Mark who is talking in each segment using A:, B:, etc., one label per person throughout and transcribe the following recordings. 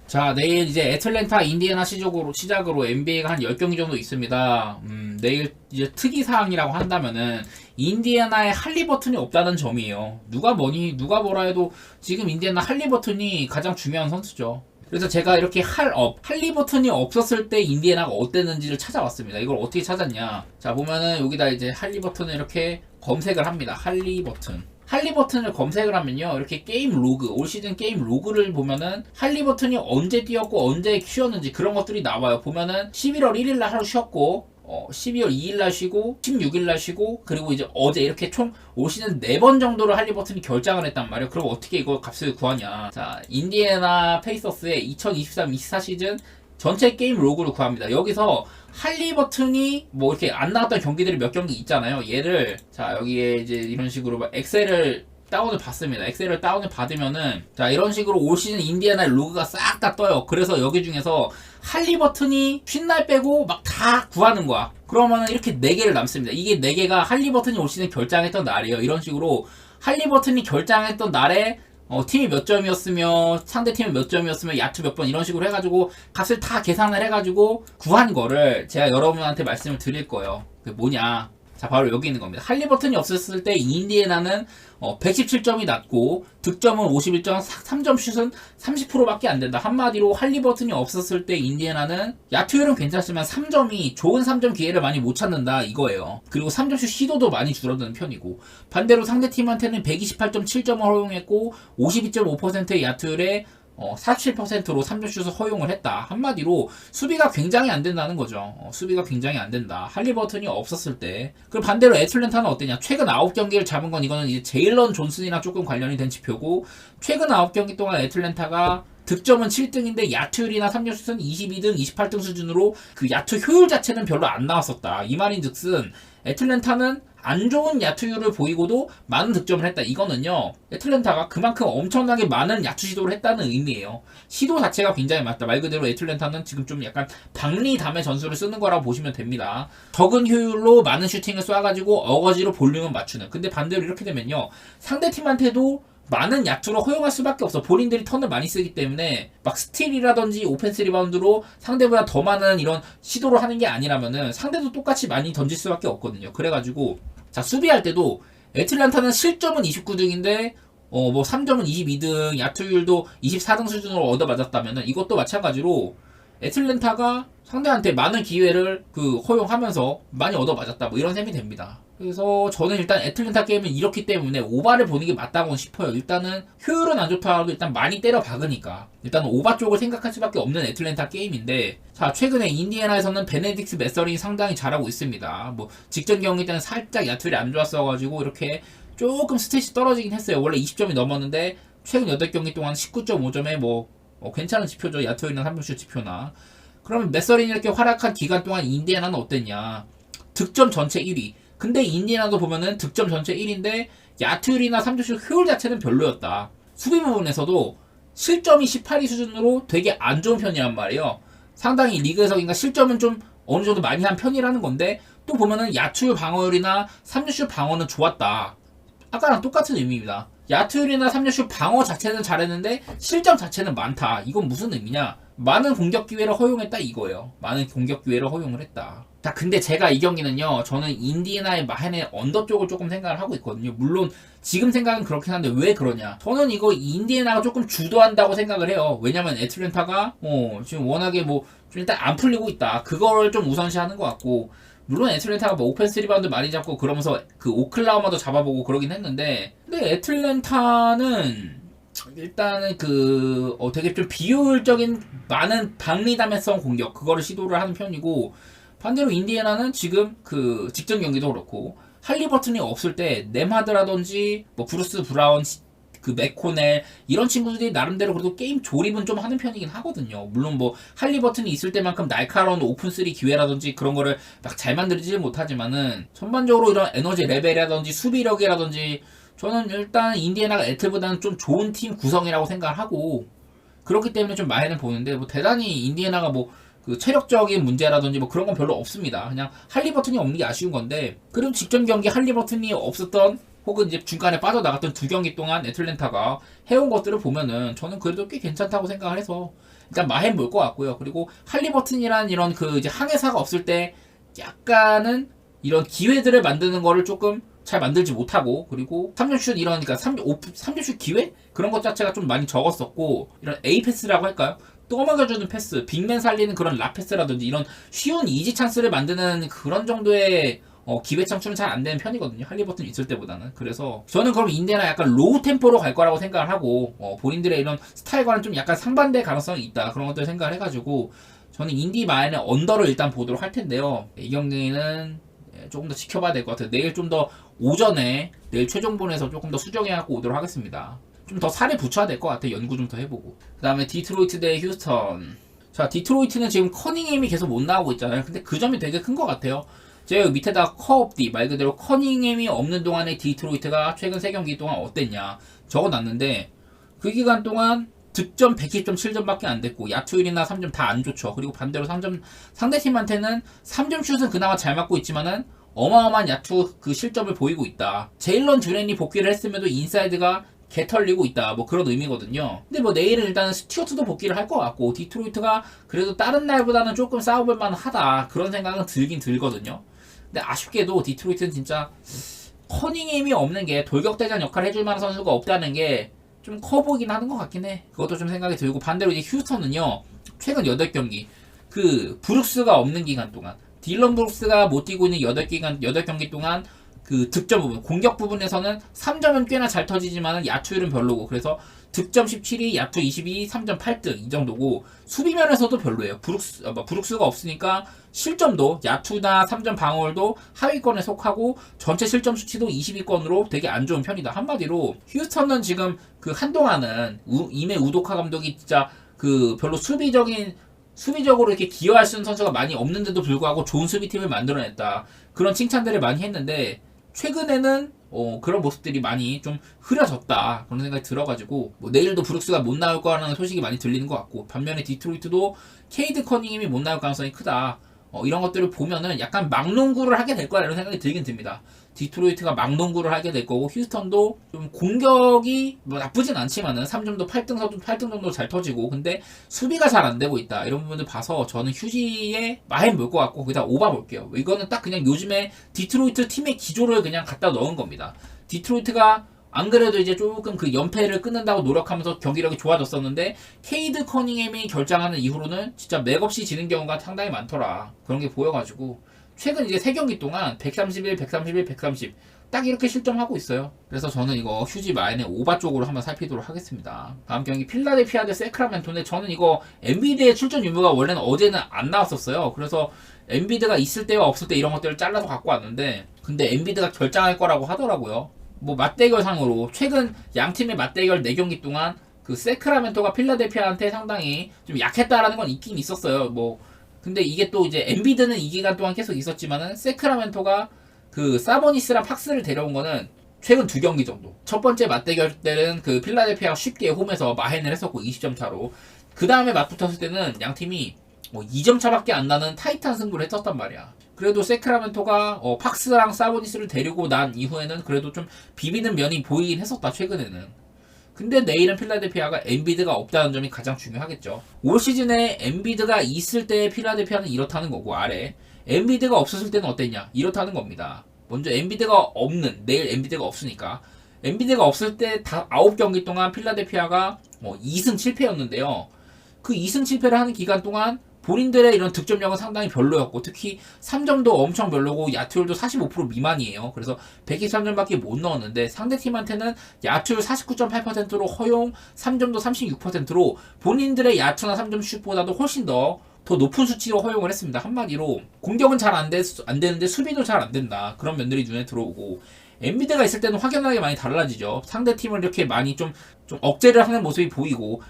A: 자, 내일 이제 애틀랜타 인디애나 시작으로 NBA가 한 10경기 정도 있습니다. 내일 이제 특이사항이라고 한다면은 인디애나에 할리버튼이 없다는 점이에요. 누가 뭐라 해도 지금 인디애나 할리버튼이 가장 중요한 선수죠. 그래서 제가 이렇게 할리버튼이 없었을 때 인디애나가 어땠는지를 찾아왔습니다. 이걸 어떻게 찾았냐. 자, 보면은 여기다 이제 할리버튼을 이렇게 검색을 합니다. 할리버튼을 검색을 하면요, 이렇게 게임 로그, 올 시즌 게임 로그를 보면은 할리버튼이 언제 뛰었고 언제 쉬었는지 그런 것들이 나와요. 보면은 11월 1일날 하루 쉬었고 12월 2일날 쉬고 16일날 쉬고, 그리고 이제 어제 이렇게 총 올 시즌 4번 정도를 할리버튼이 결장을 했단 말이에요. 그럼 어떻게 이거 값을 구하냐. 자, 인디애나 페이서스의 2023-24 시즌 전체 게임 로그를 구합니다. 여기서 할리버튼이 뭐 이렇게 안 나왔던 경기들이 몇 경기 있잖아요. 얘를 자, 여기에 이제 이런 식으로 엑셀을 다운을 받습니다. 엑셀을 다운을 받으면은 자, 이런 식으로 올 시즌 인디애나의 로그가 싹 다 떠요. 그래서 여기 중에서 할리버튼이 쉰 날 빼고 막 다 구하는 거야. 그러면은 이렇게 4개를 남습니다. 이게 4개가 할리버튼이 올 시즌 결장했던 날이에요. 이런 식으로 할리버튼이 결장했던 날에 팀이 몇 점이었으며 상대 팀이 몇 점이었으며 야투 몇 번 이런 식으로 해가지고 값을 다 계산을 해가지고 구한 거를 제가 여러분한테 말씀을 드릴 거예요. 그게 뭐냐. 자, 바로 여기 있는 겁니다. 할리버튼이 없었을 때 인디애나는 117점이 낮고 득점은 51점, 3점 슛은 30%밖에 안 된다. 한마디로 할리버튼이 없었을 때 인디애나는 야투율은 괜찮지만 좋은 3점 기회를 많이 못 찾는다 이거예요. 그리고 3점 슛 시도도 많이 줄어드는 편이고, 반대로 상대팀한테는 128.7점을 허용했고 52.5%의 야투율에 47%로 3점슛을 허용을 했다. 한마디로 수비가 굉장히 안 된다는 거죠. 수비가 굉장히 안 된다. 할리버튼이 없었을 때. 그리고 반대로 애틀랜타는 어땠냐. 최근 9경기를 잡은 건 이거는 이제 제일런 존슨이랑 조금 관련이 된 지표고, 최근 9경기 동안 애틀랜타가 득점은 7등인데 야투율이나 3점슛은 22등, 28등 수준으로 그 야투 효율 자체는 별로 안 나왔었다. 이 말인즉슨 애틀랜타는 안 좋은 야투율을 보이고도 많은 득점을 했다. 이거는요, 애틀랜타가 그만큼 엄청나게 많은 야투 시도를 했다는 의미예요. 시도 자체가 굉장히 많다. 말 그대로 애틀랜타는 지금 좀 약간 박리담의 전술을 쓰는 거라고 보시면 됩니다. 적은 효율로 많은 슈팅을 쏴가지고 어거지로 볼륨을 맞추는. 근데 반대로 이렇게 되면요, 상대팀한테도 많은 야투를 허용할 수밖에 없어. 본인들이 턴을 많이 쓰기 때문에 막 스틸이라든지 오펜스 리바운드로 상대보다 더 많은 이런 시도를 하는 게 아니라면은 상대도 똑같이 많이 던질 수밖에 없거든요. 그래가지고 자, 수비할 때도 애틀랜타는 실점은 29등인데 뭐 3점은 22등, 야투율도 24등 수준으로 얻어맞았다면은 이것도 마찬가지로 애틀랜타가 상대한테 많은 기회를 허용하면서 많이 얻어맞았다. 뭐 이런 셈이 됩니다. 그래서 저는 일단 애틀랜타 게임은 이렇기 때문에 오바를 보는 게 맞다고 싶어요. 일단은 효율은 안 좋다고 일단 많이 때려 박으니까 일단 오바 쪽을 생각할 수밖에 없는 애틀랜타 게임인데, 자, 최근에 인디애나에서는 베네딕트 메서린이 상당히 잘하고 있습니다. 뭐 직전 경기 때는 살짝 야투율이 안 좋았어가지고 이렇게 조금 스탯이 떨어지긴 했어요. 원래 20점이 넘었는데 최근 8경기 동안 19.5점에 뭐 괜찮은 지표죠. 야투율이나 3점슛 지표나. 그러면 메서린이 이렇게 활약한 기간 동안 인디애나는 어땠냐. 득점 전체 1위. 근데 인디애나도 보면은 득점 전체 1위인데 야투율이나 3점슛 효율 자체는 별로였다. 수비 부분에서도 실점이 18위 수준으로 되게 안 좋은 편이란 말이에요. 상당히 리그에서 그러니까 실점은 좀 어느 정도 많이 한 편이라는 건데, 또 보면은 야투율 방어율이나 3점슛 방어는 좋았다. 아까랑 똑같은 의미입니다. 야투율이나 3점슛 방어 자체는 잘했는데 실점 자체는 많다. 이건 무슨 의미냐? 많은 공격 기회를 허용했다 이거예요. 많은 공격 기회를 허용을 했다. 자, 근데 제가 이 경기는요, 저는 인디애나의 마헨의 언더 쪽을 조금 생각을 하고 있거든요. 물론 지금 생각은 그렇긴 한데 왜 그러냐? 저는 이거 인디애나가 조금 주도한다고 생각을 해요. 왜냐면 애틀랜타가 지금 워낙에 좀 일단 안 풀리고 있다. 그거를 좀 우선시하는 것 같고, 물론 애틀랜타가 뭐 오펜스 리바운드 많이 잡고 그러면서 그 오클라호마도 잡아보고 그러긴 했는데, 근데 애틀랜타는 일단은 되게 좀 비효율적인 많은 박리담회성 공격 그거를 시도를 하는 편이고, 반대로 인디애나는 지금 직전 경기도 그렇고 할리버튼이 없을 때 넴하드라든지 뭐 브루스 브라운, 맥코넬 이런 친구들이 나름대로 그래도 게임 조립은 좀 하는 편이긴 하거든요. 물론 뭐 할리버튼이 있을 때만큼 날카로운 오픈 3 기회라든지 그런 거를 막 잘 만들지는 못하지만은 전반적으로 이런 에너지 레벨이라든지 수비력이라든지 저는 일단 인디애나가 애틀보다는 좀 좋은 팀 구성이라고 생각을 하고, 그렇기 때문에 좀 마해는 보는데 뭐 대단히 인디애나가 체력적인 문제라든지 뭐 그런 건 별로 없습니다. 그냥 할리버튼이 없는 게 아쉬운 건데, 그리고 직전 경기 할리버튼이 없었던 혹은 이제 중간에 빠져나갔던 2경기 동안 애틀랜타가 해온 것들을 보면은 저는 그래도 꽤 괜찮다고 생각을 해서 일단 마헨 볼 것 같고요. 그리고 할리버튼이란 이런 그 이제 항해사가 없을 때 약간은 이런 기회들을 만드는 거를 조금 잘 만들지 못하고, 그리고 3점슛 이런, 그러니까 3점슛 기회? 그런 것 자체가 좀 많이 적었었고, 이런 A 패스라고 할까요? 떠먹여주는 패스, 빅맨 살리는 그런 라패스라든지 이런 쉬운 이지 찬스를 만드는 그런 정도의 기회 창출은 잘 안 되는 편이거든요. 할리버튼 있을 때보다는. 그래서 저는 그럼 인디애나 약간 로우 템포로 갈 거라고 생각을 하고, 본인들의 이런 스타일과는 좀 약간 상반될 가능성이 있다. 그런 것들 생각을 해가지고 저는 인디 마인의 언더를 일단 보도록 할 텐데요. 이 경기는 조금 더 지켜봐야 될 것 같아요. 내일 좀 더 오전에, 내일 최종본에서 조금 더 수정해갖고 오도록 하겠습니다. 좀 더 살에 붙여야 될 것 같아요. 연구 좀 더 해보고. 그 다음에 디트로이트 대 휴스턴. 자, 디트로이트는 지금 커닝햄이 계속 못 나오고 있잖아요. 근데 그 점이 되게 큰 것 같아요. 제가 여기 밑에다가 커업디, 말 그대로 커닝햄이 없는 동안에 디트로이트가 최근 3경기 동안 어땠냐 적어놨는데, 그 기간 동안 득점 110.7점밖에 안 됐고 야투율이나 3점 다 안 좋죠. 그리고 반대로 3점, 상대팀한테는 3점 슛은 그나마 잘 맞고 있지만은 어마어마한 야투 그 실점을 보이고 있다. 제일런 듀렌이 복귀를 했음에도 인사이드가 개털리고 있다. 뭐 그런 의미거든요. 근데 뭐 내일은 일단은 스튜어트도 복귀를 할 것 같고 디트로이트가 그래도 다른 날보다는 조금 싸워볼 만하다. 그런 생각은 들긴 들거든요. 근데 아쉽게도 디트로이트는 진짜 커닝햄이 없는 게, 돌격대장 역할을 해줄 만한 선수가 없다는 게 좀 커 보이긴 하는 것 같긴 해. 그것도 좀 생각이 들고, 반대로 이제 휴스턴은요, 최근 8경기 그 브룩스가 없는 기간 동안, 딜런 브룩스가 못 뛰고 있는 8경기 동안 그 득점 부분, 공격 부분에서는 3점은 꽤나 잘 터지지만 야투율은 별로고, 그래서 득점 17위, 야투 22, 3점 8등 이 정도고, 수비면에서도 별로예요. 브룩스가 없으니까 실점도, 야투나 3점 방어율도 하위권에 속하고 전체 실점 수치도 20위권으로 되게 안 좋은 편이다. 한마디로 휴스턴은 지금 그 한동안은 이메 우도카 감독이 진짜 그 별로 수비적으로 이렇게 기여할 수 있는 선수가 많이 없는데도 불구하고 좋은 수비팀을 만들어냈다. 그런 칭찬들을 많이 했는데 최근에는 그런 모습들이 많이 좀 흐려졌다. 그런 생각이 들어가지고 뭐 내일도 브룩스가 못 나올 거라는 소식이 많이 들리는 것 같고, 반면에 디트로이트도 케이드 커닝햄이 못 나올 가능성이 크다. 이런 것들을 보면은 약간 막농구를 하게 될 거라 이런 생각이 들긴 듭니다. 디트로이트가 막농구를 하게 될 거고, 휴스턴도 좀 공격이 뭐 나쁘진 않지만은 3점도 8등 정도 잘 터지고, 근데 수비가 잘 안 되고 있다. 이런 부분을 봐서 저는 휴지에 마인 볼 것 같고 거기다 오바 볼게요. 이거는 딱 그냥 요즘에 디트로이트 팀의 기조를 그냥 갖다 넣은 겁니다. 디트로이트가 안 그래도 이제 조금 그 연패를 끊는다고 노력하면서 경기력이 좋아졌었는데, 케이드 커닝햄이 결장하는 이후로는 진짜 맥없이 지는 경우가 상당히 많더라. 그런 게 보여가지고 최근 이제 3경기 동안 131, 131, 130 딱 이렇게 실점하고 있어요. 그래서 저는 이거 휴지 마인의 오바 쪽으로 한번 살피도록 하겠습니다. 다음 경기 필라델피아 대 세크라멘토인데, 저는 이거 엔비드의 출전 유무가 원래는 어제는 안 나왔었어요. 그래서 엔비드가 있을 때와 없을 때 이런 것들을 잘라서 갖고 왔는데, 근데 엔비드가 결장할 거라고 하더라고요. 뭐 맞대결상으로 최근 양팀의 맞대결 4경기 동안 그 세크라멘토가 필라델피아한테 상당히 좀 약했다라는 건 있긴 있었어요. 뭐 근데 이게 또 이제 엔비드는 이 기간 동안 계속 있었지만은 세크라멘토가 그 사보니스랑 팍스를 데려온 거는 최근 2경기 정도. 첫 번째 맞대결 때는 그 필라델피아가 쉽게 홈에서 마헨을 했었고 20점 차로, 그 다음에 맞붙었을 때는 양팀이 뭐 2점 차밖에 안 나는 타이트한 승부를 했었단 말이야. 그래도 세크라멘토가 팍스랑 사보니스를 데리고 난 이후에는 그래도 좀 비비는 면이 보이긴 했었다, 최근에는. 근데 내일은 필라델피아가 엔비드가 없다는 점이 가장 중요하겠죠. 올 시즌에 엔비드가 있을 때 필라델피아는 이렇다는 거고, 아래 엔비드가 없었을 때는 어땠냐, 이렇다는 겁니다. 먼저 엔비드가 없는, 내일 엔비드가 없으니까, 엔비드가 없을 때 다 9경기 동안 필라델피아가 2승 7패였는데요 그 2승 7패를 하는 기간 동안 본인들의 이런 득점력은 상당히 별로였고, 특히 3점도 엄청 별로고 야투율도 45% 미만이에요. 그래서 123점밖에 못 넣었는데, 상대팀한테는 야투율 49.8%로 허용, 3점도 36%로 본인들의 야투나 3점 슛보다도 훨씬 더 높은 수치로 허용을 했습니다. 한마디로 공격은 잘 안 되는데 수비도 잘 안 된다. 그런 면들이 눈에 들어오고, 엔비드가 있을 때는 확연하게 많이 달라지죠. 상대팀을 이렇게 많이 좀 억제를 하는 모습이 보이고,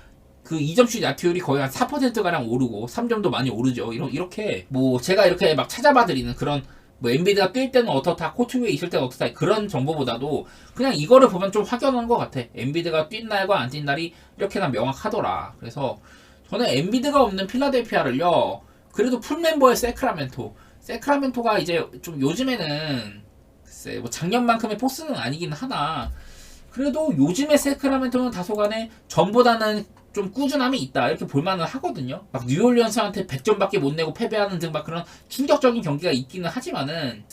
A: 그 2점슛 야투율이 거의 한 4%가량 오르고 3점도 많이 오르죠. 이렇게 뭐 제가 이렇게 막 찾아봐드리는 그런 뭐 엔비드가 뛸 때는 어떻다, 코트 위에 있을 때는 어떻다, 그런 정보보다도 그냥 이거를 보면 좀 확연한 것 같아. 엔비드가 뛴 날과 안 뛴 날이 이렇게나 명확하더라. 그래서 저는 엔비드가 없는 필라델피아를요, 그래도 풀멤버의 세크라멘토가 이제 좀 요즘에는 글쎄 뭐 작년만큼의 포스는 아니긴 하나, 그래도 요즘의 세크라멘토는 다소간에 전보다는 좀 꾸준함이 있다 이렇게 볼만은 하거든요. 막 뉴올리언스한테 100점밖에 못 내고 패배하는 등 막 그런 충격적인 경기가 있기는 하지만은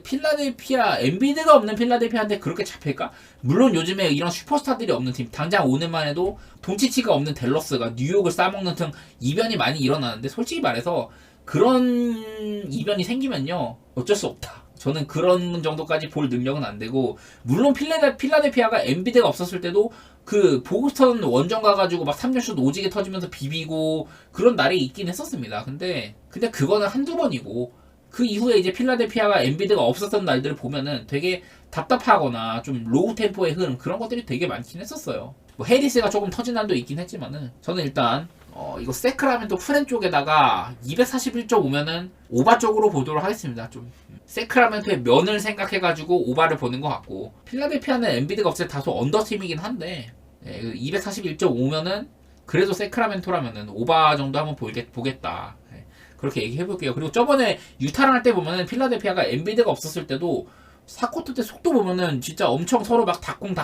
A: 필라델피아 엔비드가 없는 필라델피아한테 그렇게 잡힐까? 물론 요즘에 이런 슈퍼스타들이 없는 팀 당장 오늘만 해도 돈치치가 없는 댈러스가 뉴욕을 싸먹는 등 이변이 많이 일어나는데 솔직히 말해서 그런 이변이 생기면요 어쩔 수 없다. 저는 그런 정도까지 볼 능력은 안 되고 물론 필라델피아가 엔비드가 없었을 때도 그 보스턴 원정 가가지고 막 3점슛 오지게 터지면서 비비고 그런 날이 있긴 했었습니다. 근데 그거는 한두 번이고 그 이후에 이제 필라델피아가 엔비드가 없었던 날들을 보면은 되게 답답하거나 좀 로우 템포의 흐름 그런 것들이 되게 많긴 했었어요. 뭐 해리스가 조금 터진 날도 있긴 했지만은 저는 일단 이거 세크라멘토 프렌 쪽에다가 241.5면은 오바 쪽으로 보도록 하겠습니다. 좀 세크라멘토의 면을 생각해가지고 오바를 보는 것 같고 필라델피아는 엔비드가 없을 때 다소 언더팀이긴 한데 241.5면은 그래도 세크라멘토라면은 오바 정도 한번 보겠다. 그렇게 얘기해볼게요. 그리고 저번에 유타랑 할 때 보면은 필라델피아가 엔비드가 없었을 때도 4쿼터 때 속도 보면은 진짜 엄청 서로 막 닥공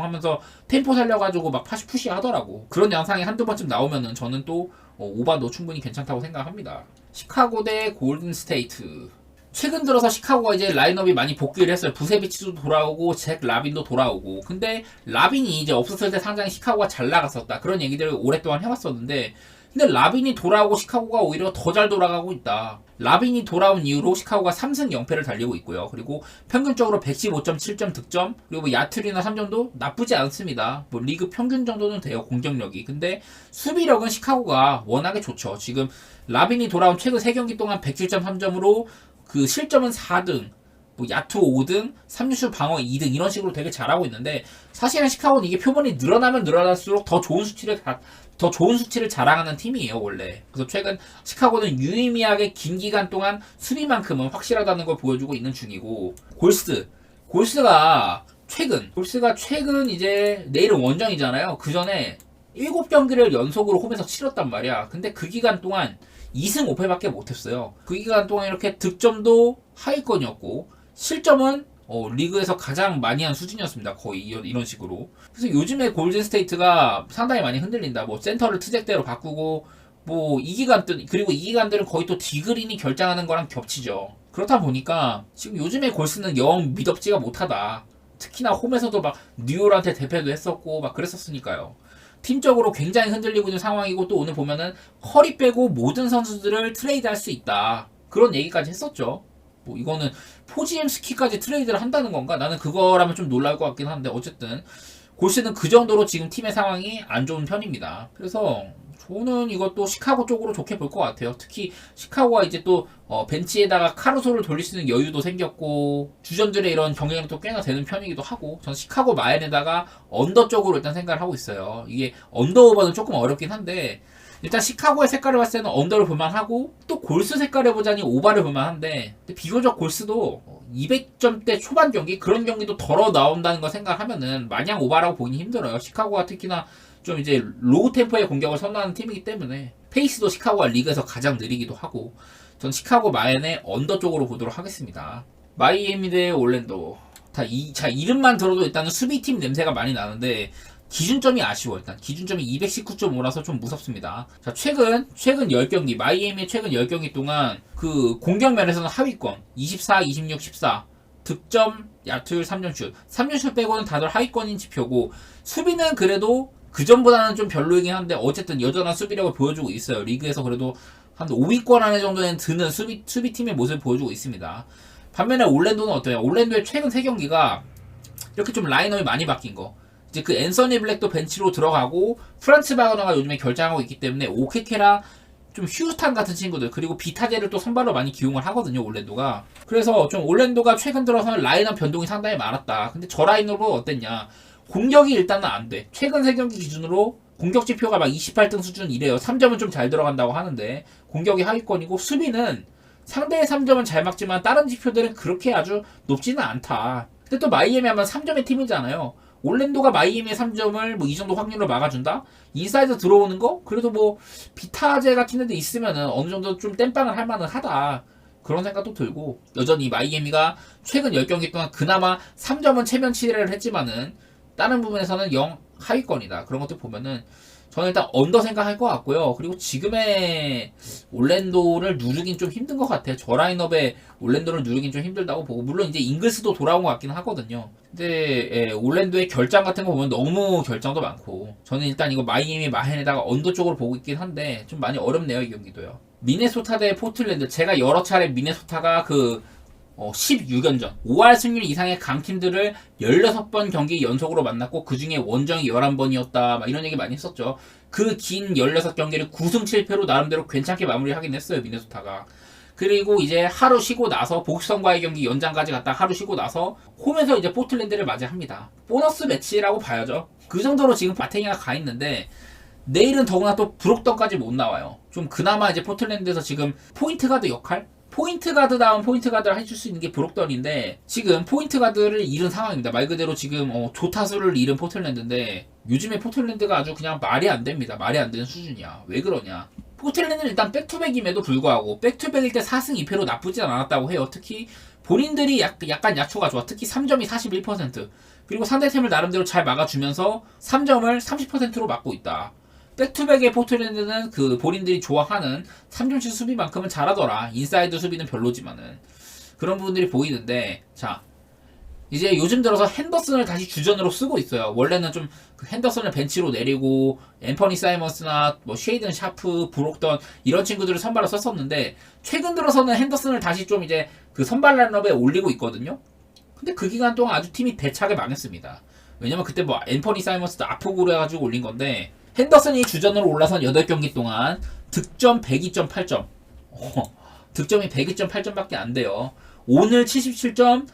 A: 하면서 템포 살려가지고 막 푸시 하더라고. 그런 양상이 한두 번쯤 나오면은 저는 또 오바도 충분히 괜찮다고 생각합니다. 시카고 대 골든 스테이트. 최근 들어서 시카고가 이제 라인업이 많이 복귀를 했어요. 부세비치도 돌아오고 잭 라빈도 돌아오고. 근데 라빈이 이제 없었을 때 상당히 시카고가 잘 나갔었다. 그런 얘기들을 오랫동안 해왔었는데 근데 라빈이 돌아오고 시카고가 오히려 더 잘 돌아가고 있다. 라빈이 돌아온 이후로 시카고가 3승 0패를 달리고 있고요. 그리고 평균적으로 115.7점 득점 그리고 뭐 야투리나 3점도 나쁘지 않습니다. 뭐 리그 평균 정도는 돼요. 공격력이. 근데 수비력은 시카고가 워낙에 좋죠. 지금 라빈이 돌아온 최근 3경기 동안 107.3점으로 그 실점은 4등 뭐 야투 5등, 3루슛 방어 2등 이런 식으로 되게 잘하고 있는데 사실은 시카고는 이게 표본이 늘어나면 늘어날수록 더 좋은 수치를 자랑하는 팀이에요 원래. 그래서 최근 시카고는 유의미하게 긴 기간 동안 수비만큼은 확실하다는 걸 보여주고 있는 중이고 골스가 최근 이제 내일은 원정이잖아요. 그 전에 7경기를 연속으로 홈에서 치렀단 말이야. 근데 그 기간 동안 2승 5패밖에 못했어요. 그 기간 동안 이렇게 득점도 하위권이었고 실점은 리그에서 가장 많이 한 수준이었습니다. 거의 이런 식으로. 그래서 요즘에 골든스테이트가 상당히 많이 흔들린다. 뭐 센터를 트잭대로 바꾸고 뭐 이 기간들은 거의 또 디그린이 결정하는 거랑 겹치죠. 그렇다 보니까 지금 요즘에 골스는 영 미덥지가 못하다. 특히나 홈에서도 막 뉴올한테 대패도 했었고 막 그랬었으니까요. 팀적으로 굉장히 흔들리고 있는 상황이고 또 오늘 보면은 커리 빼고 모든 선수들을 트레이드할 수 있다. 그런 얘기까지 했었죠. 뭐 이거는 포지엠스키까지 트레이드를 한다는 건가? 나는 그거라면 좀 놀랄 것 같긴 한데 어쨌든 골스는 그 정도로 지금 팀의 상황이 안 좋은 편입니다. 그래서 저는 이것도 시카고 쪽으로 좋게 볼 것 같아요. 특히 시카고가 이제 또 벤치에다가 카루소를 돌릴 수 있는 여유도 생겼고 주전들의 이런 경쟁력도 꽤나 되는 편이기도 하고 저는 시카고 마인에다가 언더 쪽으로 일단 생각을 하고 있어요. 이게 언더 오버는 조금 어렵긴 한데 일단 시카고의 색깔을 봤을 때는 언더를 볼만하고 또 골스 색깔을 보자니 오바를 볼만한데 비교적 골스도 200점대 초반 경기 그런 경기도 덜어 나온다는 거 생각하면은 마냥 오바라고 보기 힘들어요. 시카고가 특히나 좀 이제 로우 템포의 공격을 선호하는 팀이기 때문에 페이스도 시카고가 리그에서 가장 느리기도 하고 전 시카고 마인의 언더 쪽으로 보도록 하겠습니다. 마이애미 대 올랜도 이름만 들어도 일단은 수비팀 냄새가 많이 나는데 기준점이 아쉬워. 일단 기준점이 219.5라서 좀 무섭습니다. 자, 최근 10경기 마이애미의 최근 10경기 동안 그 공격 면에서는 하위권 24, 26, 14 득점, 야투율, 3점슛 빼고는 다들 하위권인 지표고 수비는 그래도 그전보다는 좀 별로이긴 한데 어쨌든 여전한 수비력을 보여주고 있어요. 리그에서 그래도 한 5위권 안에 정도는 드는 수비팀의 모습을 보여주고 있습니다. 반면에 올랜도는 어때요? 올랜도의 최근 3경기가 이렇게 좀 라인업이 많이 바뀐 거. 이제 그 앤서니 블랙도 벤치로 들어가고 프란츠 바그너가 요즘에 결장하고 있기 때문에 오케케라 좀 휴스탄 같은 친구들 그리고 비타제를 또 선발로 많이 기용을 하거든요 올랜도가. 그래서 좀 올랜도가 최근 들어서는 라인업 변동이 상당히 많았다. 근데 저 라인업은 어땠냐? 공격이 일단은 안 돼. 최근 3경기 기준으로 공격 지표가 막 28등 수준 이래요. 3점은 좀 잘 들어간다고 하는데 공격이 하위권이고 수비는 상대의 3점은 잘 막지만 다른 지표들은 그렇게 아주 높지는 않다. 근데 또 마이애미 하면 3점의 팀이잖아요. 올랜도가 마이애미의 3점을 뭐 이 정도 확률로 막아준다? 인사이드 들어오는 거? 그래도 뭐 비타제 같은 데도 있으면은 어느 정도 좀 땜빵을 할 만은 하다. 그런 생각도 들고 여전히 마이애미가 최근 10경기 동안 그나마 3점은 체면 치레를 했지만은 다른 부분에서는 0 하위권이다. 그런 것들 보면은 저는 일단 언더 생각할 것 같고요. 그리고 지금의 올랜도를 누르긴 좀 힘든 것 같아요. 저 라인업에 올랜도를 누르긴 좀 힘들다고 보고, 물론 이제 잉글스도 돌아온 것 같긴 하거든요. 근데 올랜도의 결장 같은 거 보면 너무 결장도 많고, 저는 일단 이거 마이애미 마헨에다가 언더 쪽으로 보고 있긴 한데 좀 많이 어렵네요, 이 경기도요. 미네소타 대 포틀랜드, 제가 여러 차례 미네소타가 16연전 5할 승률 이상의 강팀들을 16번 경기 연속으로 만났고 그 중에 원정이 11번이었다 막 이런 얘기 많이 했었죠. 그 긴 16경기를 9승 7패로 나름대로 괜찮게 마무리하긴 했어요, 미네소타가. 그리고 이제 하루 쉬고 나서 복수성과의 경기 연장까지 갔다 하루 쉬고 나서 홈에서 이제 포틀랜드를 맞이합니다. 보너스 매치라고 봐야죠. 그 정도로 지금 바탱이가 가 있는데 내일은 더구나 또 브록턴까지 못 나와요. 좀 그나마 이제 포틀랜드에서 지금 포인트 가드 역할? 포인트 가드다운 포인트 가드를 해줄 수 있는 게 브록턴인데 지금 포인트 가드를 잃은 상황입니다. 말 그대로 지금 조타수를 잃은 포틀랜드인데 요즘에 포틀랜드가 아주 그냥 말이 안 됩니다. 말이 안 되는 수준이야. 왜 그러냐? 포틀랜드는 일단 백투백임에도 불구하고 백투백일 때 4승 2패로 나쁘진 않았다고 해요. 특히 본인들이 약간 약초가 좋아. 특히 3점이 41%, 그리고 상대팀을 나름대로 잘 막아주면서 3점을 30%로 막고 있다. 백투백의 포틀랜드는 그 본인들이 좋아하는 3점슛 수비만큼은 잘하더라. 인사이드 수비는 별로지만은 그런 부분들이 보이는데, 자 이제 요즘 들어서 핸더슨을 다시 주전으로 쓰고 있어요. 원래는 좀 그 핸더슨을 벤치로 내리고 앰퍼니 사이먼스나 뭐 쉐이든 샤프, 브록턴 이런 친구들을 선발로 썼었는데 최근 들어서는 핸더슨을 다시 좀 이제 그 선발 라인업에 올리고 있거든요. 근데 그 기간 동안 아주 팀이 대차게 망했습니다. 왜냐면 그때 뭐 앰퍼니 사이먼스도 아프고 그래가지고 올린 건데, 핸더슨이 주전으로 올라선 8경기 동안 득점 102.8점. 득점이 102.8점밖에 안 돼요. 오늘 77점,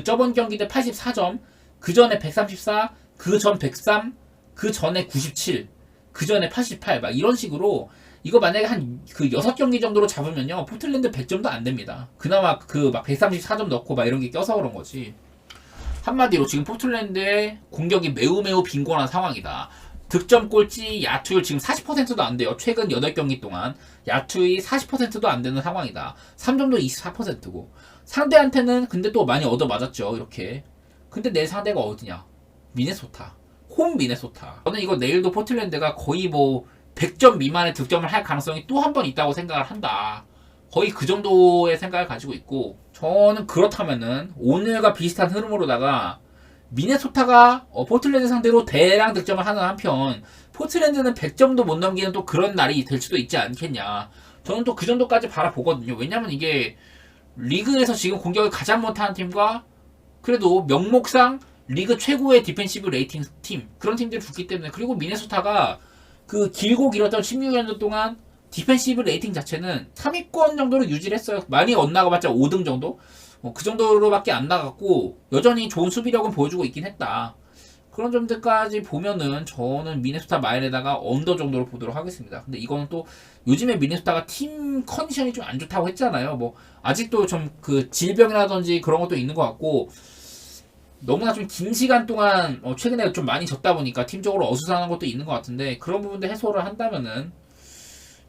A: 저번 경기 때 84점, 그 전에 134, 그 전 103, 그 전에 97, 그 전에 88, 막 이런 식으로 이거 만약에 한 그 6경기 정도로 잡으면요, 포틀랜드 100점도 안 됩니다. 그나마 그 막 134점 넣고 막 이런 게 껴서 그런 거지. 한마디로 지금 포틀랜드의 공격이 매우 빈곤한 상황이다. 득점 꼴찌 야투율 지금 40%도 안 돼요. 최근 8경기 동안 야투율이 40%도 안 되는 상황이다. 3점도 24%고 상대한테는 근데 또 많이 얻어맞았죠, 이렇게. 근데 내 상대가 어디냐? 미네소타. 홈 미네소타. 저는 이거 내일도 포틀랜드가 거의 뭐 100점 미만의 득점을 할 가능성이 또 한 번 있다고 생각을 한다. 거의 그 정도의 생각을 가지고 있고, 저는 그렇다면은 오늘과 비슷한 흐름으로다가 미네소타가 포틀랜드 상대로 대량 득점을 하는 한편 포틀랜드는 100점도 못 넘기는 또 그런 날이 될 수도 있지 않겠냐. 저는 또 그 정도까지 바라보거든요. 왜냐면 이게 리그에서 지금 공격을 가장 못하는 팀과 그래도 명목상 리그 최고의 디펜시브 레이팅 팀, 그런 팀들이 붙기 때문에, 그리고 미네소타가 그 길고 길었던 16년 동안 디펜시브 레이팅 자체는 3위권 정도로 유지를 했어요. 많이 엇나가봤자 5등 정도? 그 정도로밖에 안 나갔고 여전히 좋은 수비력은 보여주고 있긴 했다. 그런 점들까지 보면은 저는 미네소타 마일에다가 언더 정도로 보도록 하겠습니다. 근데 이거는 또 요즘에 미네소타가 팀 컨디션이 좀 안 좋다고 했잖아요. 뭐 아직도 좀 그 질병이라든지 그런 것도 있는 것 같고, 너무나 좀 긴 시간 동안 최근에 좀 많이 졌다 보니까 팀적으로 어수선한 것도 있는 것 같은데, 그런 부분들 해소를 한다면은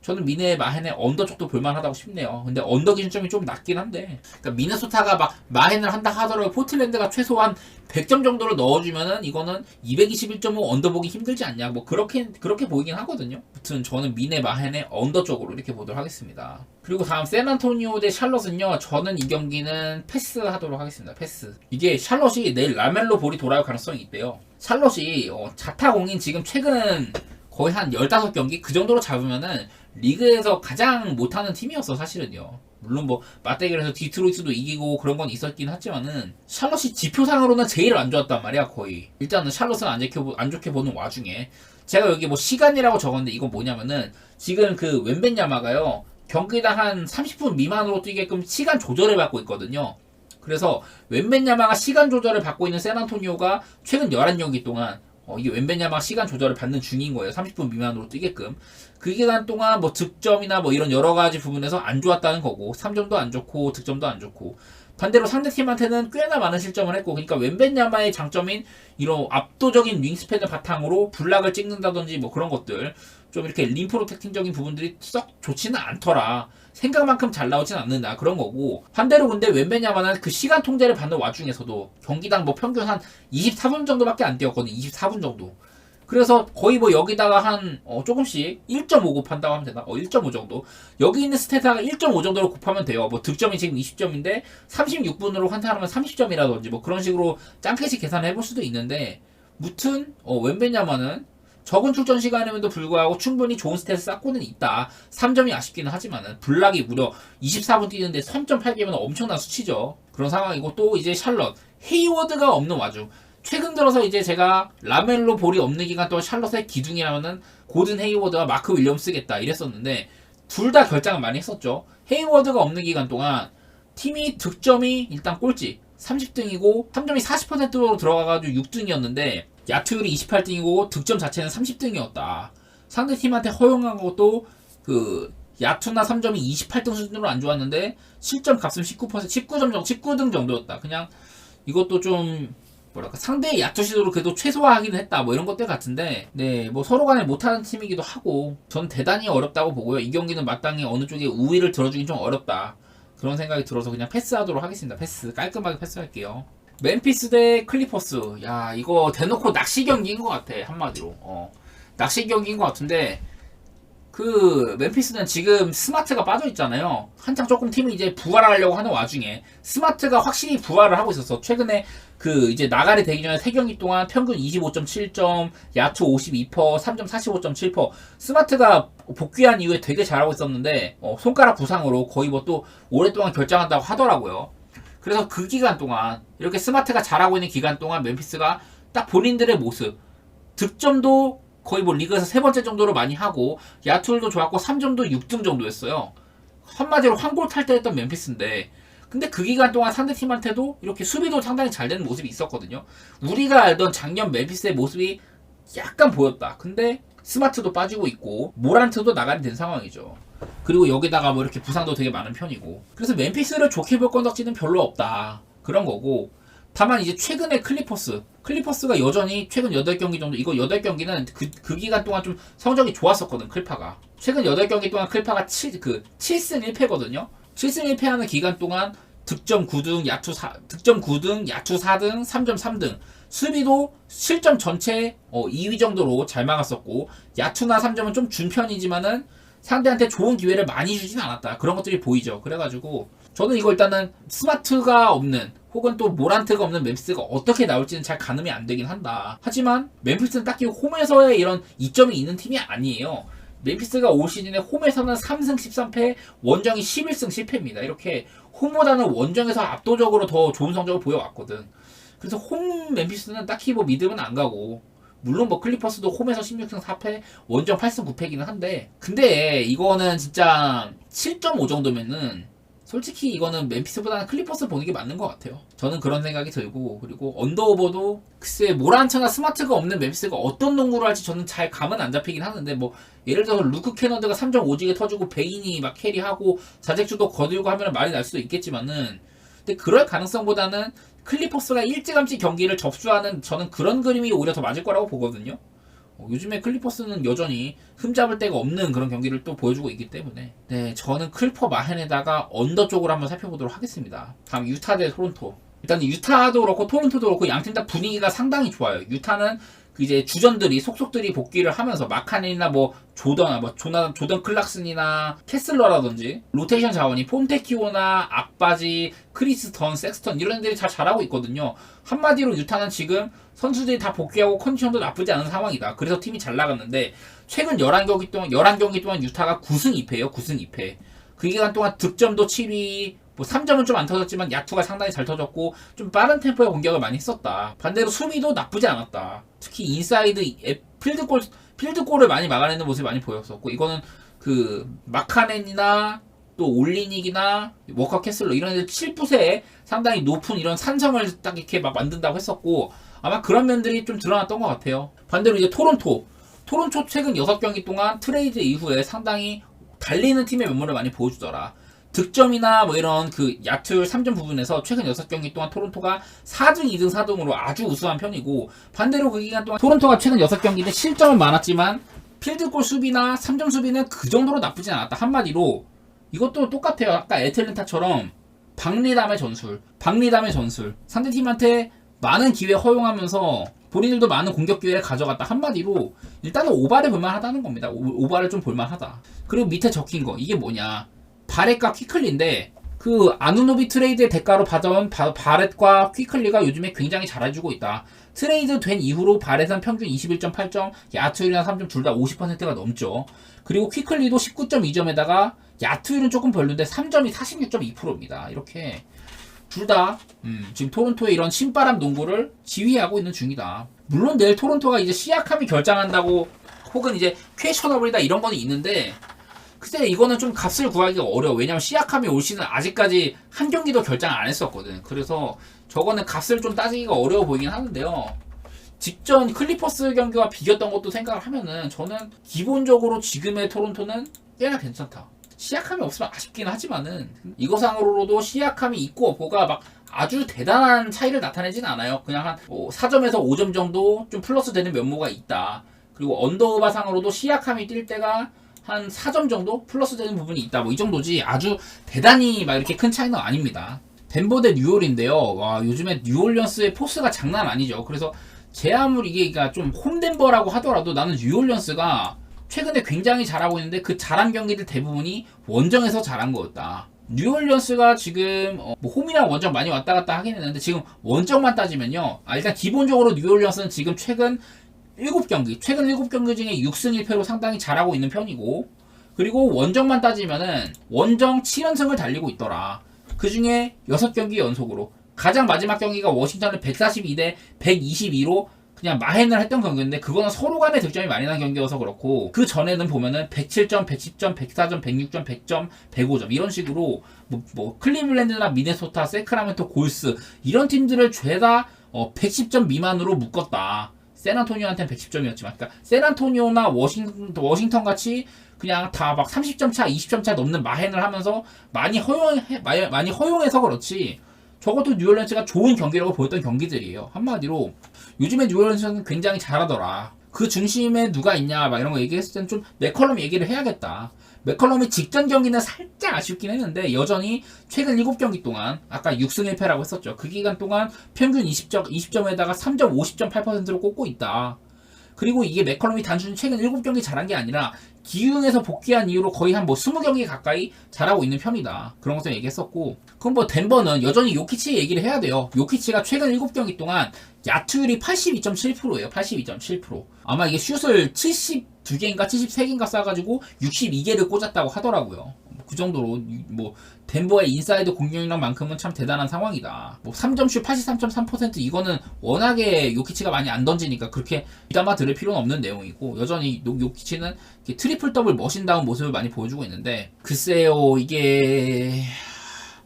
A: 저는 미네 마헨의 언더 쪽도 볼만하다고 싶네요. 근데 언더 기준점이 좀 낮긴 한데, 그러니까 미네소타가 막 마헨을 한다 하더라도 포틀랜드가 최소한 100점 정도로 넣어주면은 이거는 221.5 언더 보기 힘들지 않냐, 뭐 그렇게 보이긴 하거든요. 아무튼 저는 미네 마헨의 언더 쪽으로 이렇게 보도록 하겠습니다. 그리고 다음 샌안토니오 대 샬럿은요, 저는 이 경기는 패스하도록 하겠습니다. 패스. 이게 샬럿이 내일 라멜로 볼이 돌아올 가능성이 있대요. 샬럿이 자타공인 지금 최근 거의 한 15경기 그 정도로 잡으면은 리그에서 가장 못하는 팀이었어, 사실은요. 물론 뭐 맞대결에서 디트로이트도 이기고 그런 건 있었긴 하지만은 샬럿이 지표상으로는 제일 안 좋았단 말이야, 거의. 일단은 샬럿은 안 좋게 보는 와중에 제가 여기 뭐 시간이라고 적었는데, 이건 뭐냐면은 지금 그 웬벤야마가요, 경기당 한 30분 미만으로 뛰게끔 시간 조절을 받고 있거든요. 그래서 웬벤야마가 시간 조절을 받고 있는 샌안토니오가 최근 11경기 동안 이게 웬벤야마가 시간 조절을 받는 중인 거예요. 30분 미만으로 뛰게끔. 그 기간 동안 뭐 득점이나 뭐 이런 여러 가지 부분에서 안 좋았다는 거고, 3점도 안 좋고 득점도 안 좋고, 반대로 상대팀한테는 꽤나 많은 실점을 했고, 그러니까 웬벤야마의 장점인 이런 압도적인 윙스팬을 바탕으로 블락을 찍는다든지 뭐 그런 것들, 좀 이렇게 림 프로텍팅적인 부분들이 썩 좋지는 않더라. 생각만큼 잘 나오진 않는다, 그런 거고. 반대로 근데 웬벤야마는 그 시간 통제를 받는 와중에서도 경기당 뭐 평균 한 24분 정도밖에 안 뛰었거든. 24분 정도. 그래서 거의 뭐 여기다가 한 조금씩 1.5 곱한다고 하면 되나? 1.5 정도. 여기 있는 스탯에다가 1.5 정도로 곱하면 돼요. 뭐 득점이 지금 20점인데 36분으로 환산하면 30점이라든지 뭐 그런 식으로 짱캐시 계산을 해볼 수도 있는데, 무튼 웬베냐마는 적은 출전 시간임에도 불구하고 충분히 좋은 스탯을 쌓고는 있다. 3점이 아쉽기는 하지만은 블락이 무려 24분 뛰는데 3.8개면 엄청난 수치죠. 그런 상황이고, 또 이제 샬럿 헤이워드가 없는 와중, 최근 들어서 이제 제가 라멜로 볼이 없는 기간 동안 샬럿의 기둥이라면은 고든 헤이워드와 마크 윌리엄스겠다 이랬었는데, 둘 다 결장을 많이 했었죠. 헤이워드가 없는 기간 동안 팀이 득점이 일단 꼴찌 30등이고 3점이 40%로 들어가가지고 6등이었는데 야투율이 28등이고 득점 자체는 30등이었다. 상대팀한테 허용한 것도 그 야투나 3점이 28등 수준으로 안 좋았는데 실점 값은 19%, 19점 정도, 19등 정도였다. 그냥 이것도 좀 뭐랄까 상대의 야투 시도를 그래도 최소화하기는 했다. 뭐 이런 것들 같은데, 네, 뭐 서로 간에 못하는 팀이기도 하고 전 대단히 어렵다고 보고요. 이 경기는 마땅히 어느 쪽에 우위를 들어주긴 좀 어렵다. 그런 생각이 들어서 그냥 패스하도록 하겠습니다. 패스 깔끔하게 패스할게요. 멤피스 대 클리퍼스. 야, 이거 대놓고 낚시 경기인 것 같아. 한마디로 낚시 경기인 것 같은데, 그 멤피스는 지금 스마트가 빠져 있잖아요. 한창 조금 팀이 이제 부활하려고 하는 와중에 스마트가 확실히 부활을 하고 있었어. 최근에 그 이제 나가리 되기 전에 3경기 동안 평균 25.7점, 야투 52%, 3점 45.7%. 스마트가 복귀한 이후에 되게 잘하고 있었는데 손가락 부상으로 거의 뭐 또 오랫동안 결장한다고 하더라고요. 그래서 그 기간 동안 이렇게 스마트가 잘하고 있는 기간 동안 멤피스가 딱 본인들의 모습, 득점도 거의 뭐 리그에서 3번째 정도로 많이 하고 야투율도 좋았고 3점도 6등 정도였어요. 한마디로 황골 탈퇴했던 멤피스인데, 근데 그 기간 동안 상대팀한테도 이렇게 수비도 상당히 잘 되는 모습이 있었거든요. 우리가 알던 작년 멤피스의 모습이 약간 보였다. 근데 스마트도 빠지고 있고 모란트도 나가리 된 상황이죠. 그리고 여기다가 뭐 이렇게 부상도 되게 많은 편이고, 그래서 멤피스를 좋게 볼 건덕지는 별로 없다. 그런 거고, 다만 이제 최근에 클리퍼스가 여전히 최근 8경기 정도, 이거 8경기는 그 기간 동안 좀 성적이 좋았었거든, 클파가. 최근 8경기 동안 클파가 7승 1패거든요. 7승 1패하는 기간 동안 득점 9등, 야투 4등, 3점 3등. 수비도 실점 전체 2위 정도로 잘 막았었고, 야투나 3점은 좀 준 편이지만은 상대한테 좋은 기회를 많이 주진 않았다. 그런 것들이 보이죠. 그래가지고 저는 이거 일단은 스마트가 없는, 혹은 또 모란트가 없는 멤피스가 어떻게 나올지는 잘 가늠이 안 되긴 한다. 하지만 멤피스는 딱히 홈에서의 이런 이점이 있는 팀이 아니에요. 멤피스가 올 시즌에 홈에서는 3승 13패, 원정이 11승 10패입니다. 이렇게 홈보다는 원정에서 압도적으로 더 좋은 성적을 보여왔거든. 그래서 홈 멤피스는 딱히 뭐 믿음은 안 가고, 물론 뭐 클리퍼스도 홈에서 16승 4패, 원정 8승 9패기는 한데, 근데 이거는 진짜 7.5 정도면은 솔직히 이거는 멤피스보다는 클리퍼스 보는 게 맞는 것 같아요. 저는 그런 생각이 들고, 그리고 언더오버도 글쎄 모란트나 스마트가 없는 멤피스가 어떤 농구를 할지 저는 잘 감은 안 잡히긴 하는데, 뭐 예를 들어서 루크 캐너드가 3점 오지게 터주고 베인이 막 캐리하고 자책주도 거들고 하면 말이 날 수도 있겠지만은, 근데 그럴 가능성보다는 클리퍼스가 일찌감치 경기를 접수하는, 저는 그런 그림이 오히려 더 맞을 거라고 보거든요. 요즘에 클리퍼스는 여전히 흠잡을 데가 없는 그런 경기를 또 보여주고 있기 때문에, 네, 저는 클퍼 마헨에다가 언더 쪽으로 한번 살펴보도록 하겠습니다. 다음 유타 대 토론토. 일단 유타도 그렇고 토론토도 그렇고 양팀 다 분위기가 상당히 좋아요. 유타는 그 이제 주전들이 속속들이 복귀를 하면서 마카넨이나 뭐 조던, 조던 클락슨이나 캐슬러라든지 로테이션 자원이 폰테키오나 악바지, 크리스 던, 섹스턴 이런 애들이 다 잘하고 있거든요. 한마디로 유타는 지금 선수들이 다 복귀하고 컨디션도 나쁘지 않은 상황이다. 그래서 팀이 잘 나갔는데, 최근 11경기 동안 유타가 9승 2패예요. 9승 2패. 그 기간 동안 득점도 7위, 뭐 3점은 좀 안 터졌지만 야투가 상당히 잘 터졌고 좀 빠른 템포의 공격을 많이 했었다. 반대로 수비도 나쁘지 않았다. 특히 인사이드 필드골을 많이 막아내는 모습이 많이 보였었고, 이거는 그 마카넨이나 또 올리닉이나 워커 캐슬러 이런 애들 7풋에 상당히 높은 이런 산성을 딱 이렇게 막 만든다고 했었고, 아마 그런 면들이 좀 드러났던 것 같아요. 반대로 이제 토론토 최근 6경기 동안 트레이드 이후에 상당히 달리는 팀의 면모를 많이 보여주더라. 득점이나 뭐 이런 그 야투율 3점 부분에서 최근 6경기 동안 토론토가 4등, 2등, 4등으로 아주 우수한 편이고, 반대로 그 기간 동안 토론토가 최근 6경기인데 실점은 많았지만 필드골 수비나 3점 수비는 그 정도로 나쁘진 않았다. 한마디로 이것도 똑같아요. 아까 애틀랜타처럼 박리담의 전술. 상대팀한테 많은 기회 허용하면서 본인들도 많은 공격 기회를 가져갔다. 한마디로 일단은 오바를 볼만하다는 겁니다. 오바를 좀 볼만하다. 그리고 밑에 적힌 거 이게 뭐냐, 바렛과 퀴클리인데 그 아누노비 트레이드의 대가로 받아온 바렛과 퀴클리가 요즘에 굉장히 잘해주고 있다. 트레이드 된 이후로 바렛은 평균 21.8점, 야투율이나 3점 둘 다 50%가 넘죠. 그리고 퀴클리도 19.2점에다가 야투율은 조금 별론데 3점이 46.2%입니다. 이렇게 둘 다 지금 토론토의 이런 신바람 농구를 지휘하고 있는 중이다. 물론 내일 토론토가 이제 시약함이 결장한다고 혹은 이제 퀘셔너블이다 이런 거는 있는데, 글쎄 이거는 좀 값을 구하기가 어려워. 왜냐면 시약함이 올 시즌 아직까지 한 경기도 결장 안 했었거든. 그래서 저거는 값을 좀 따지기가 어려워 보이긴 하는데요. 직전 클리퍼스 경기와 비겼던 것도 생각을 하면은 저는 기본적으로 지금의 토론토는 꽤나 괜찮다. 시약함이 없으면 아쉽긴 하지만은 이거상으로도 시약함이 있고 없고가 막 아주 대단한 차이를 나타내진 않아요. 그냥 한 4점에서 5점 정도 좀 플러스 되는 면모가 있다. 그리고 언더오바상으로도 시약함이 뛸 때가 한 4점 정도 플러스 되는 부분이 있다. 뭐 이 정도지 아주 대단히 막 이렇게 큰 차이는 아닙니다. 덴버 대 뉴올인데요. 와, 요즘에 뉴올리언스의 포스가 장난 아니죠. 그래서 제 아무리 이게 좀 홈덴버라고 하더라도 나는 뉴올리언스가 최근에 굉장히 잘하고 있는데 그 잘한 경기들 대부분이 원정에서 잘한 거였다. 뉴올리언스가 지금 뭐 홈이랑 원정 많이 왔다 갔다 하긴 했는데 지금 원정만 따지면요. 일단 기본적으로 뉴올리언스는 지금 최근 7경기 중에 6승 1패로 상당히 잘하고 있는 편이고, 그리고 원정만 따지면은 원정 7연승을 달리고 있더라. 그 중에 6경기 연속으로 가장 마지막 경기가 워싱턴을 142대 122로 그냥 마행을 했던 경기인데 그거는 서로 간의 득점이 많이 난 경기여서 그렇고, 그 전에는 보면은 107점, 110점, 104점, 106점, 100점, 105점 이런 식으로 뭐 클리블랜드나 미네소타, 세크라멘토, 골스 이런 팀들을 죄다 110점 미만으로 묶었다. 샌안토니오한테는 110점이었지만, 그러니까 샌안토니오나 워싱턴 같이 그냥 다 막 30점 차, 20점 차 넘는 마행을 하면서 많이 허용해서 그렇지. 적어도 뉴올리언스가 좋은 경기라고 보였던 경기들이에요. 한마디로 요즘에 뉴올리언스는 굉장히 잘하더라. 그 중심에 누가 있냐 막 이런 거 얘기했을 때는 좀 맥컬럼 얘기를 해야겠다. 맥컬럼이 직전 경기는 살짝 아쉽긴 했는데 여전히 최근 7경기 동안 아까 6승 1패라고 했었죠. 그 기간 동안 평균 20점에다가 3점 50.8%로 꼽고 있다. 그리고 이게 맥컬럼이 단순히 최근 7경기 잘한 게 아니라 기흥에서 복귀한 이후로 거의 한 20경기 가까이 잘하고 있는 편이다. 그런 것을 얘기했었고, 그럼 뭐 덴버는 여전히 요키치 얘기를 해야 돼요. 요키치가 최근 7경기 동안 야투율이 82.7%예요. 82.7%. 아마 이게 슛을 72개인가 73개인가 쏴가지고 62개를 꽂았다고 하더라고요. 그 정도로 뭐 덴버의 인사이드 공격력만큼은 참 대단한 상황이다. 뭐 3점슛 83.3% 이거는 워낙에 요키치가 많이 안 던지니까 그렇게 부담아 들을 필요는 없는 내용이고, 여전히 요키치는 트리플 더블 머신다운 모습을 많이 보여주고 있는데, 글쎄요 이게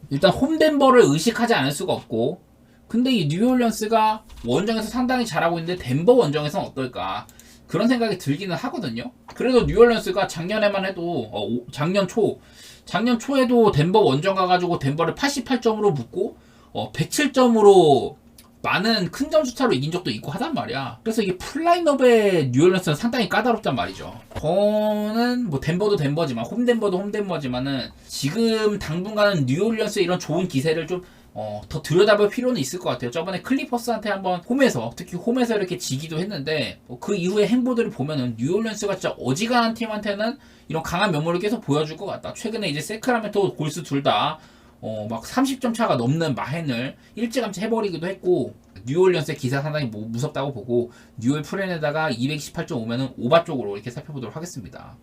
A: 일단 홈덴버를 의식하지 않을 수가 없고, 근데 이 뉴올리언스가 원정에서 상당히 잘하고 있는데 덴버 원정에서는 어떨까 그런 생각이 들기는 하거든요. 그래도 뉴올리언스가 작년에만 해도 작년 초에도 덴버 원정 가가지고 덴버를 88점으로 묶고 107점으로 많은 큰 점수 차로 이긴 적도 있고 하단 말이야. 그래서 이게 풀라인업의 뉴올리언스는 상당히 까다롭단 말이죠. 저는 뭐 덴버도 덴버지만 홈덴버도 홈덴버지만은 지금 당분간은 뉴올리언스의 이런 좋은 기세를 좀 더 들여다볼 필요는 있을 것 같아요. 저번에 클리퍼스한테 한번 특히 홈에서 이렇게 지기도 했는데, 그 이후의 행보들을 보면은 뉴올리언스가 진짜 어지간한 팀한테는 이런 강한 면모를 계속 보여줄 것 같다. 최근에 이제 세크라멘토 골스 둘 다 막 30점 차가 넘는 마헨을 일찌감치 해버리기도 했고, 뉴올리언스의 기사 상당히 무섭다고 보고 뉴올 프렌에다가 218.5면은 오바 쪽으로 이렇게 살펴보도록 하겠습니다.